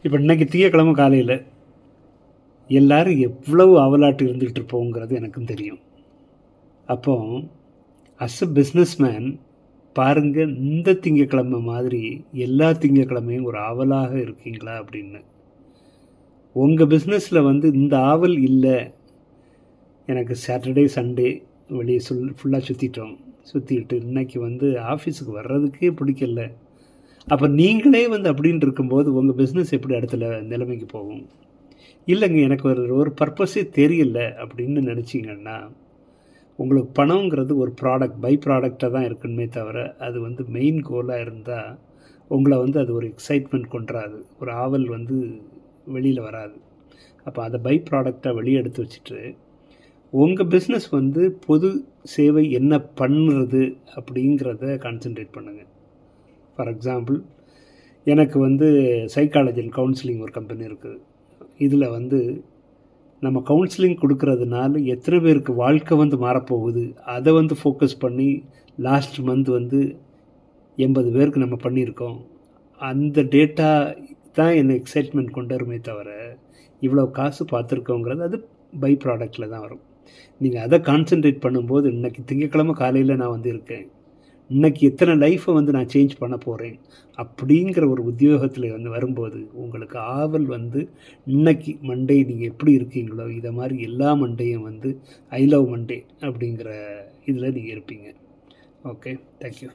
இப்போ இன்றைக்கி திங்கக்கிழமை காலையில் எல்லோரும் எவ்வளவு அவலாட்டு இருந்துகிட்டு இருப்போங்கிறது எனக்கும் தெரியும். அப்போ அஸ் அ பிஸ்னஸ்மேன் பாருங்கள், இந்த திங்கக்கிழமை மாதிரி எல்லா திங்கக்கிழமையும் ஒரு ஆவலாக இருக்கீங்களா அப்படின்னு. உங்கள் பிஸ்னஸில் இந்த ஆவல் இல்லை. எனக்கு சாட்டர்டே சண்டே வெளியே ஃபுல்லாக சுற்றிட்டு இன்றைக்கி ஆஃபீஸுக்கு வர்றதுக்கே பிடிக்கல. அப்போ நீங்களே அப்படின்னு இருக்கும்போது உங்கள் பிஸ்னஸ் எப்படி அடுத்த நிலைமைக்கு போகும்? இல்லைங்க, எனக்கு ஒரு பர்பஸே தெரியல அப்படின்னு நினச்சிங்கன்னா, உங்களுக்கு பணங்கிறது ஒரு ப்ராடக்ட், பை ப்ராடக்டாக தான் இருக்குமே தவிர அது மெயின் கோலாக இருந்தால் உங்களை அது ஒரு எக்ஸைட்மெண்ட் கொண்டுறாது, ஒரு ஆவல் வெளியில் வராது. அப்போ அதை பை ப்ராடக்டாக வெளியே எடுத்து வச்சுட்டு உங்கள் பிஸ்னஸ் பொது சேவை என்ன பண்ணுறது அப்படிங்கிறத கான்சென்ட்ரேட் பண்ணுங்கள். ஃபார் எக்ஸாம்பிள், எனக்கு சைக்காலஜி அண்ட் கவுன்சிலிங் ஒரு கம்பெனி இருக்குது. இதில் நம்ம கவுன்சிலிங் கொடுக்கறதுனால எத்தனை பேருக்கு வாழ்க்கை மாறப்போகுது, அதை ஃபோக்கஸ் பண்ணி லாஸ்ட் மந்த் 80 பேருக்கு நம்ம பண்ணியிருக்கோம். அந்த டேட்டா தான் என்னை எக்ஸைட்மெண்ட் கொண்டு வருமே தவிர இவ்வளோ காசு பார்த்துருக்கோங்கிறது அது பை ப்ராடக்டில் தான் வரும். நீங்கள் அதை கான்சென்ட்ரேட் பண்ணும்போது, இன்றைக்கி திங்கக்கிழமை காலையில் நான் இருக்கேன், இன்றைக்கி எத்தனை லைஃப்பை நான் சேஞ்ச் பண்ண போகிறேன் அப்படிங்கிற ஒரு உத்தியோகத்தில் வரும்போது உங்களுக்கு ஆவல் இன்றைக்கி மண்டே நீங்கள் எப்படி இருக்கீங்களோ இதை மாதிரி எல்லா மண்டேயும் ஐ லவ் மண்டே அப்படிங்கிற இதில் நீங்கள் இருப்பீங்க. Okay, thank you.